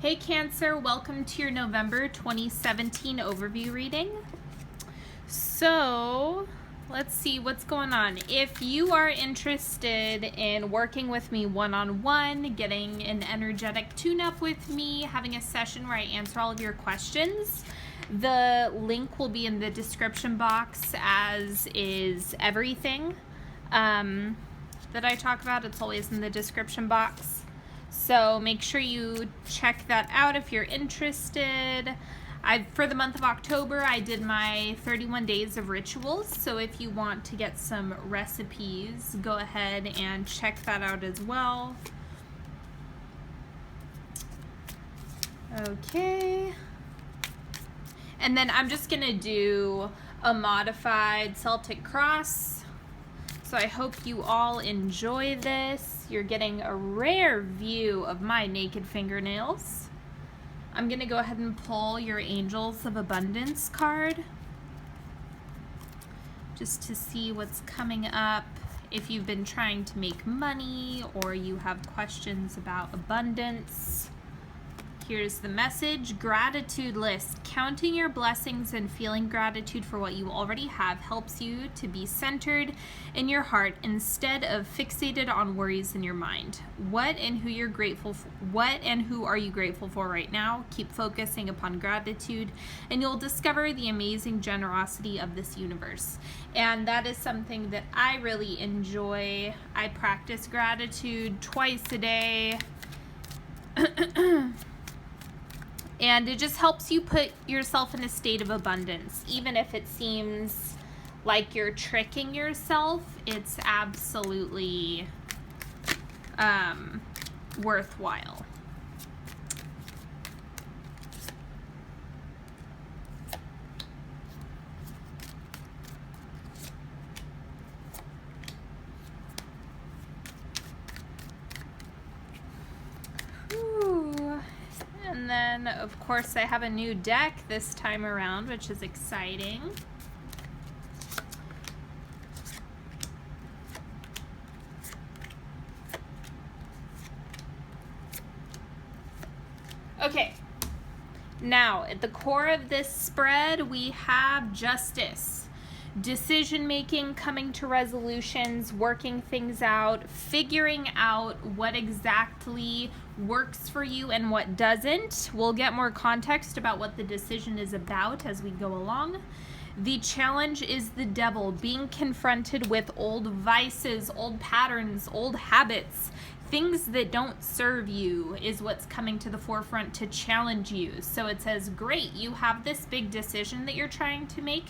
Hey Cancer, welcome to your November 2017 overview reading. So, let's see what's going on. If you are interested in working with me one-on-one, getting an energetic tune-up with me, having a session where I answer all of your questions, the link will be in the description box, as is everything that I talk about. It's always in the description box. So make sure you check that out if you're interested. For the month of October, I did my 31 days of rituals. So if you want to get some recipes, go ahead and check that out as well. Okay. And then I'm just going to do a modified Celtic cross. So I hope you all enjoy this. You're getting a rare view of my naked fingernails. I'm going to go ahead and pull your Angels of Abundance card, just to see what's coming up. If you've been trying to make money or you have questions about abundance, here's the message. Gratitude list. Counting your blessings and feeling gratitude for what you already have helps you to be centered in your heart instead of fixated on worries in your mind. What and who are you grateful for right now? Keep focusing upon gratitude and you'll discover the amazing generosity of this universe. And that is something that I really enjoy. I practice gratitude twice a day. And it just helps you put yourself in a state of abundance. Even if it seems like you're tricking yourself, it's absolutely worthwhile. And then, of course, I have a new deck this time around, which is exciting. Okay, now at the core of this spread, we have justice. Decision making, coming to resolutions, working things out, figuring out what exactly works for you and what doesn't. We'll get more context about what the decision is about as we go along. The challenge is the devil, being confronted with old vices, old patterns, old habits. Things that don't serve you is what's coming to the forefront to challenge you. So it says, great, you have this big decision that you're trying to make.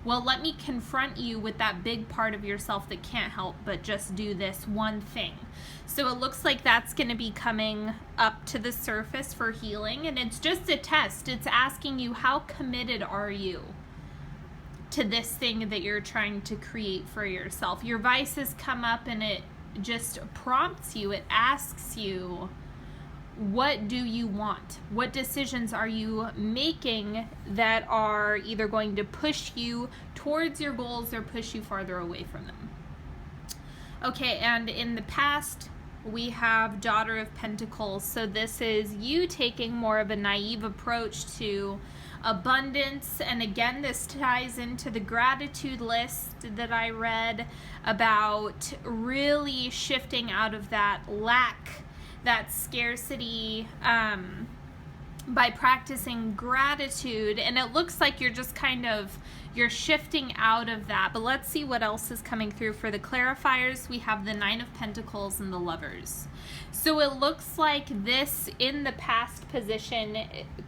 Well, let me confront you with that big part of yourself that can't help but just do this one thing. So it looks like that's going to be coming up to the surface for healing. And it's just a test. It's asking you, how committed are you to this thing that you're trying to create for yourself? Your vices come up and it just prompts you, it asks you, what do you want? What decisions are you making that are either going to push you towards your goals or push you farther away from them? Okay, and in the past, we have Daughter of Pentacles. So this is you taking more of a naive approach to abundance. And again, this ties into the gratitude list that I read about really shifting out of that lack, that scarcity, by practicing gratitude. And it looks like you're just you're shifting out of that. But let's see what else is coming through for the clarifiers. We have the Nine of Pentacles and the Lovers. So it looks like this in the past position,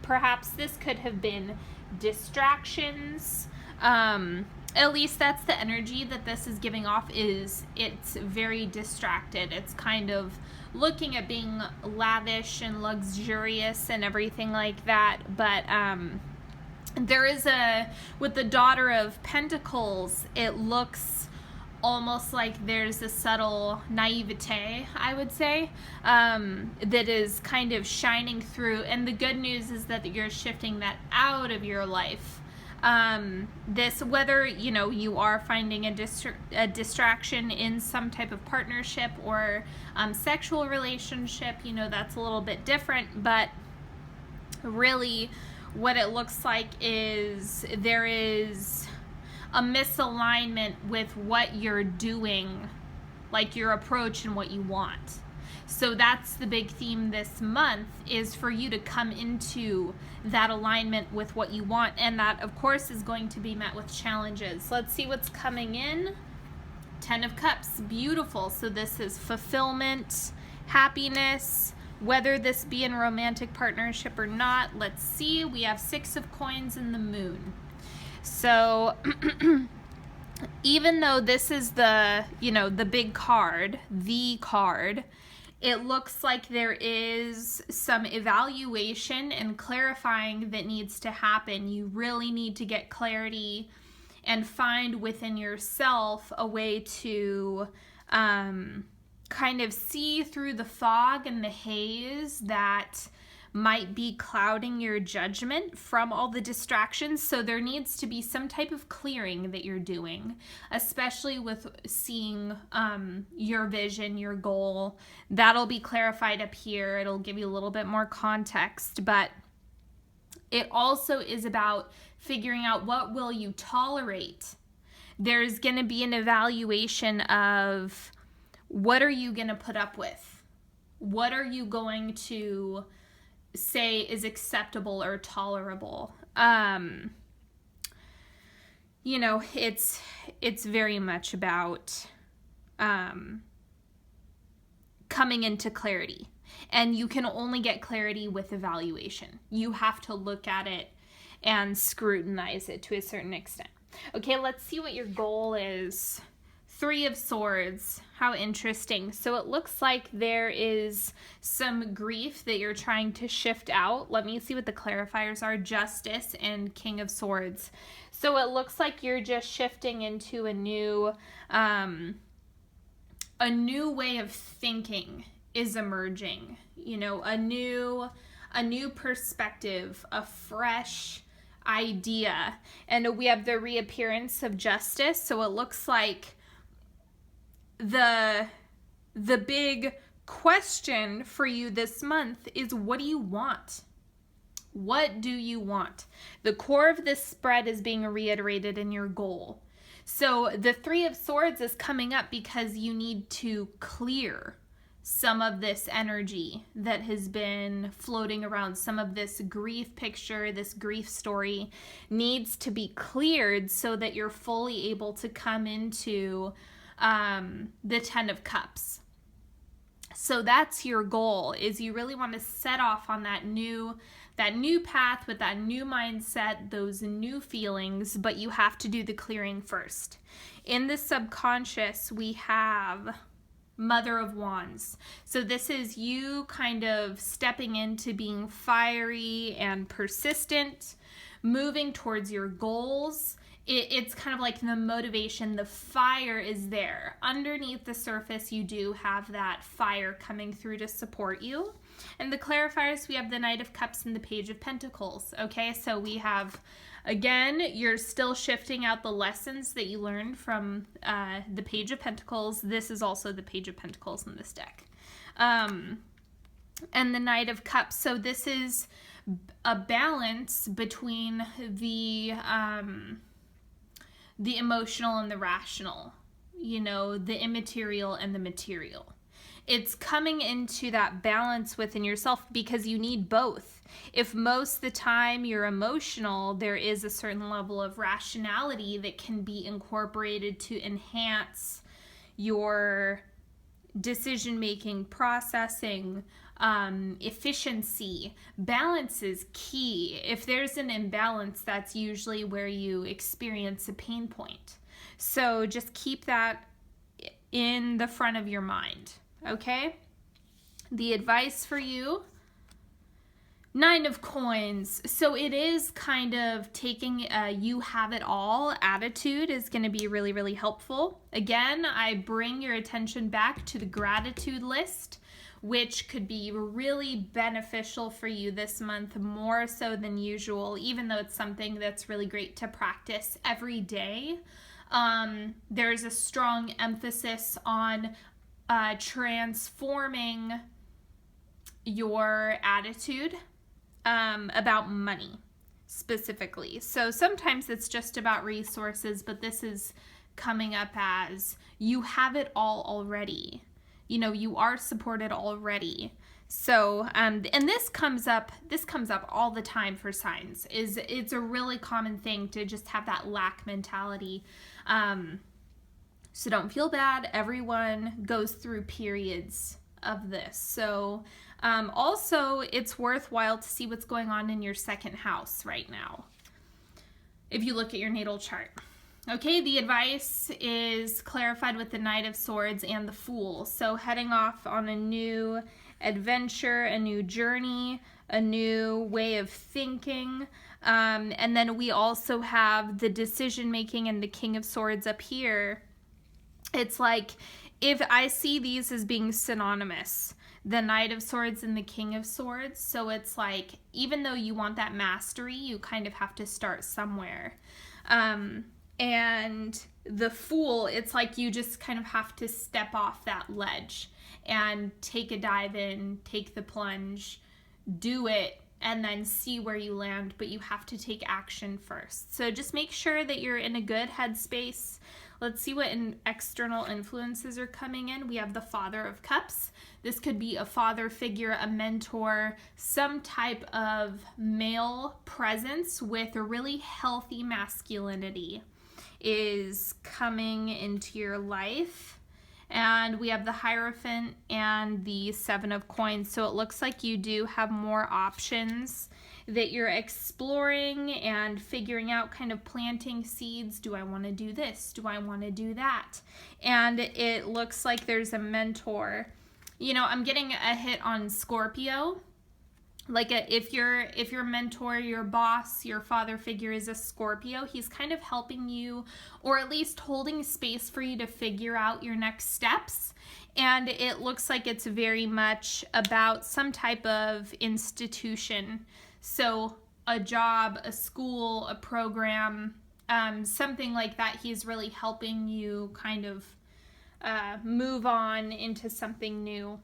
perhaps this could have been distractions. At least that's the energy that this is giving off, is it's very distracted. It's kind of looking at being lavish and luxurious and everything like that. But there is with the Daughter of Pentacles, it looks almost like there's a subtle naivete, I would say, that is kind of shining through. And the good news is that you're shifting that out of your life. Whether you are finding a distraction in some type of partnership or sexual relationship, that's a little bit different, but really what it looks like is there is a misalignment with what you're doing, like your approach and what you want. So that's the big theme this month, is for you to come into that alignment with what you want. And that, of course, is going to be met with challenges. Let's see what's coming in. 10 of Cups, beautiful. So this is fulfillment, happiness, whether this be in a romantic partnership or not. Let's see, we have 6 of Coins and the Moon. So even though this is the, the big card, the card, it looks like there is some evaluation and clarifying that needs to happen. You really need to get clarity and find within yourself a way to kind of see through the fog and the haze that might be clouding your judgment from all the distractions. So there needs to be some type of clearing that you're doing, especially with seeing your vision, your goal. That'll be clarified up here. It'll give you a little bit more context, but it also is about figuring out what will you tolerate. There's going to be an evaluation of what are you going to put up with? What are you going to say is acceptable or tolerable? It's very much about coming into clarity. And you can only get clarity with evaluation. You have to look at it and scrutinize it to a certain extent. Okay, let's see what your goal is. 3 of Swords, how interesting. So it looks like there is some grief that you're trying to shift out. Let me see what the clarifiers are. Justice and King of Swords. So it looks like you're just shifting into a new way of thinking is emerging. A new perspective, a fresh idea. And we have the reappearance of Justice. So it looks like the big question for you this month is, what do you want? What do you want? The core of this spread is being reiterated in your goal. So the 3 of Swords is coming up because you need to clear some of this energy that has been floating around. Some of this grief picture, this grief story needs to be cleared so that you're fully able to come into the 10 of Cups. So that's your goal, is you really want to set off on that new path with that new mindset, those new feelings, but you have to do the clearing first. In the subconscious, we have Mother of Wands. So this is you kind of stepping into being fiery and persistent, moving towards your goals. It's kind of like the motivation, the fire is there. Underneath the surface, you do have that fire coming through to support you. And the clarifiers, we have the Knight of Cups and the Page of Pentacles. Okay, so we have, again, you're still shifting out the lessons that you learned from the Page of Pentacles. This is also the Page of Pentacles in this deck. And the Knight of Cups. So this is a balance between the emotional and the rational, the immaterial and the material. It's coming into that balance within yourself because you need both. If most of the time you're emotional, there is a certain level of rationality that can be incorporated to enhance your decision-making, processing, efficiency. Balance is key. If there's an imbalance, that's usually where you experience a pain point. So just keep that in the front of your mind, okay? The advice for you, 9 of Coins. So it is kind of taking a you have it all attitude is going to be really, really helpful. Again, I bring your attention back to the gratitude list, which could be really beneficial for you this month, more so than usual, even though it's something that's really great to practice every day. There's a strong emphasis on transforming your attitude about money specifically. So sometimes it's just about resources, but this is coming up as you have it all already. You know, you are supported already. So, and this comes up all the time for signs. It's a really common thing to just have that lack mentality. So don't feel bad. Everyone goes through periods of this. So, also it's worthwhile to see what's going on in your second house right now, if you look at your natal chart. Okay, the advice is clarified with the Knight of Swords and the Fool. So heading off on a new adventure, a new journey, a new way of thinking. And then we also have the decision making and the King of Swords up here. It's like, if I see these as being synonymous, the Knight of Swords and the King of Swords. So it's like, even though you want that mastery, you kind of have to start somewhere. And the Fool, it's like you just kind of have to step off that ledge and take a dive in, take the plunge, do it, and then see where you land, but you have to take action first. So just make sure that you're in a good headspace. Let's see what external influences are coming in. We have the Father of Cups. This could be a father figure, a mentor, some type of male presence with a really healthy masculinity is coming into your life. And we have the Hierophant and the Seven of Coins. So it looks like you do have more options that you're exploring and figuring out, kind of planting seeds. Do I want to do this? Do I want to do that? And it looks like there's a mentor. You know, I'm getting a hit on Scorpio. Like if your mentor, your boss, your father figure is a Scorpio, he's kind of helping you, or at least holding space for you to figure out your next steps. And it looks like it's very much about some type of institution. So a job, a school, a program, something like that. He's really helping you kind of move on into something new.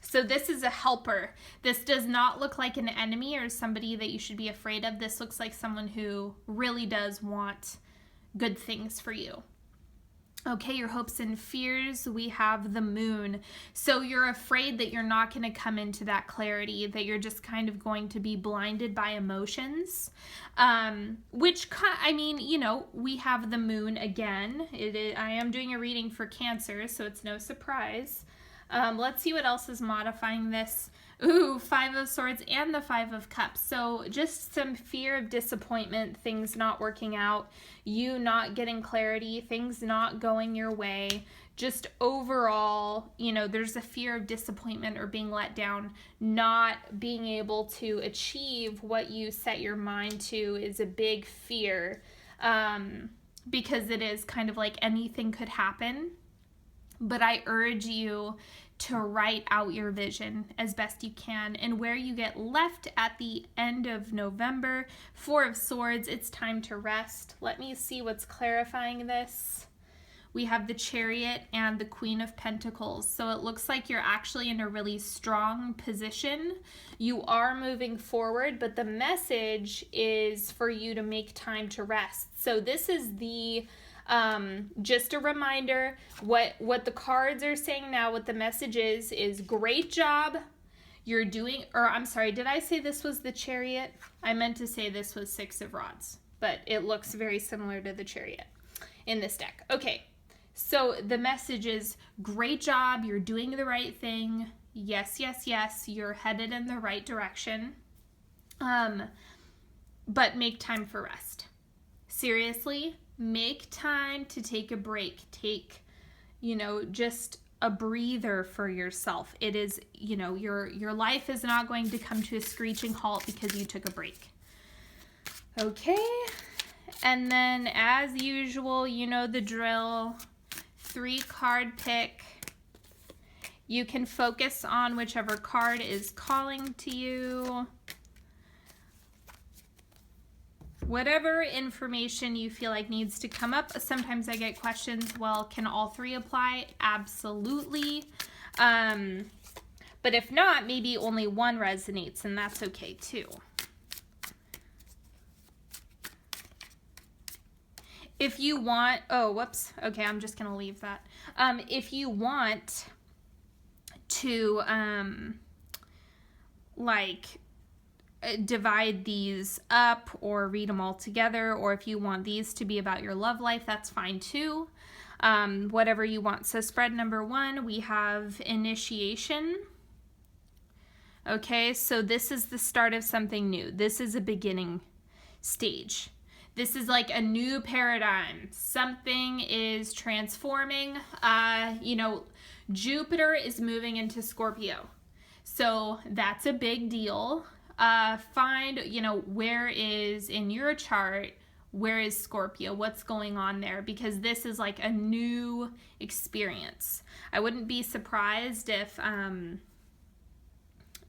So this is a helper. This does not look like an enemy or somebody that you should be afraid of. This looks like someone who really does want good things for you. Okay, your hopes and fears, we have the Moon. So you're afraid that you're not going to come into that clarity, that you're just kind of going to be blinded by emotions, which, I mean, you know, we have the Moon again. I am doing a reading for Cancer, so it's no surprise. Let's see what else is modifying this. Ooh, Five of Swords and the Five of Cups. So just some fear of disappointment, things not working out, you not getting clarity, things not going your way. Just overall, you know, there's a fear of disappointment or being let down. Not being able to achieve what you set your mind to is a big fear, because it is kind of like anything could happen. But I urge you to write out your vision as best you can. And where you get left at the end of November, Four of Swords, it's time to rest. Let me see what's clarifying this. We have the Chariot and the Queen of Pentacles. So it looks like you're actually in a really strong position. You are moving forward, but the message is for you to make time to rest. So this is the just a reminder, what the cards are saying now, what the message is great job. You're doing, or I'm sorry, did I say this was the Chariot? I meant to say this was Six of Rods, but it looks very similar to the Chariot in this deck. Okay, so the message is great job. You're doing the right thing. Yes, yes, yes. You're headed in the right direction. But make time for rest. Seriously. Make time to take a break. Take, you know, just a breather for yourself. It is, you know, your life is not going to come to a screeching halt because you took a break. Okay. And then as usual, you know the drill. 3-card pick. You can focus on whichever card is calling to you. Whatever information you feel like needs to come up. Sometimes I get questions, well, can all 3 apply? Absolutely. But if not, maybe only one resonates, and that's okay too. If you want, oh, whoops. Okay, I'm just going to leave that. If you want to, divide these up or read them all together, or if you want these to be about your love life, that's fine too. Whatever you want. So spread number 1, we have initiation. Okay, so this is the start of something new. This is a beginning stage. This is like a new paradigm. Something is transforming. Jupiter is moving into Scorpio. So that's a big deal. Find, where is in your chart, where is Scorpio? What's going on there? Because this is like a new experience. I wouldn't be surprised if,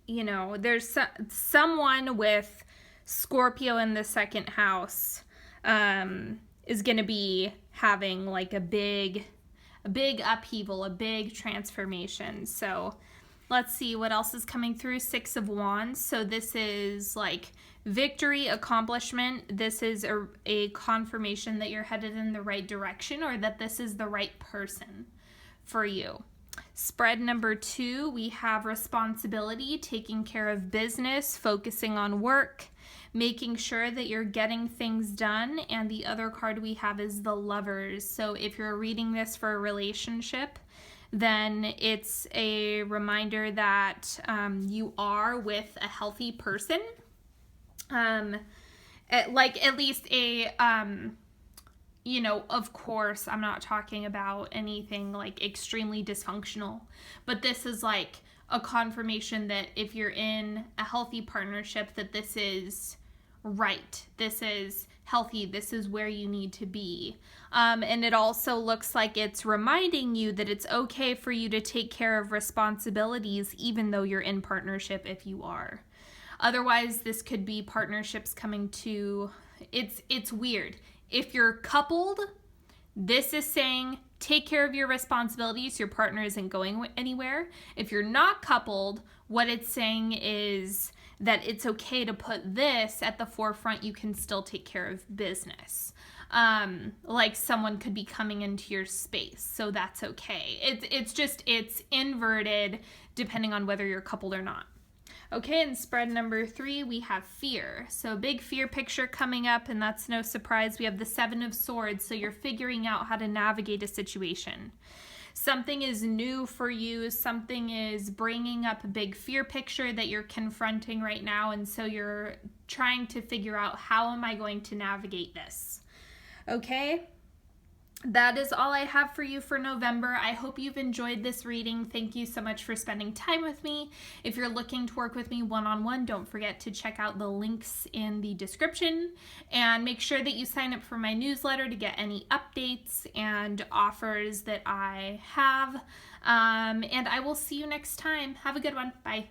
there's someone with Scorpio in the second house is going to be having like a big upheaval, a big transformation. So let's see what else is coming through. 6 of Wands. So this is like victory, accomplishment. This is a confirmation that you're headed in the right direction, or that this is the right person for you. Spread number 2, we have responsibility, taking care of business, focusing on work, making sure that you're getting things done. And the other card we have is the Lovers. So if you're reading this for a relationship, then it's a reminder that you are with a healthy person. At least a, of course, I'm not talking about anything like extremely dysfunctional, but this is like a confirmation that if you're in a healthy partnership, that this is right, this is healthy, this is where you need to be. And it also looks like it's reminding you that it's okay for you to take care of responsibilities even though you're in partnership, if you are. Otherwise, this could be partnerships coming to, it's weird. If you're coupled, this is saying take care of your responsibilities, your partner isn't going anywhere. If you're not coupled, what it's saying is that it's okay to put this at the forefront. You can still take care of business. Like someone could be coming into your space, so that's okay. It's inverted depending on whether you're coupled or not. Okay, and spread number 3, we have fear. So big fear picture coming up, and that's no surprise. We have the 7 of Swords, so you're figuring out how to navigate a situation. Something is new for you. Something is bringing up a big fear picture that you're confronting right now, and so you're trying to figure out, how am I going to navigate this? Okay? That is all I have for you for November. I hope you've enjoyed this reading. Thank you so much for spending time with me. If you're looking to work with me one-on-one, don't forget to check out the links in the description, and make sure that you sign up for my newsletter to get any updates and offers that I have. And I will see you next time. Have a good one. Bye.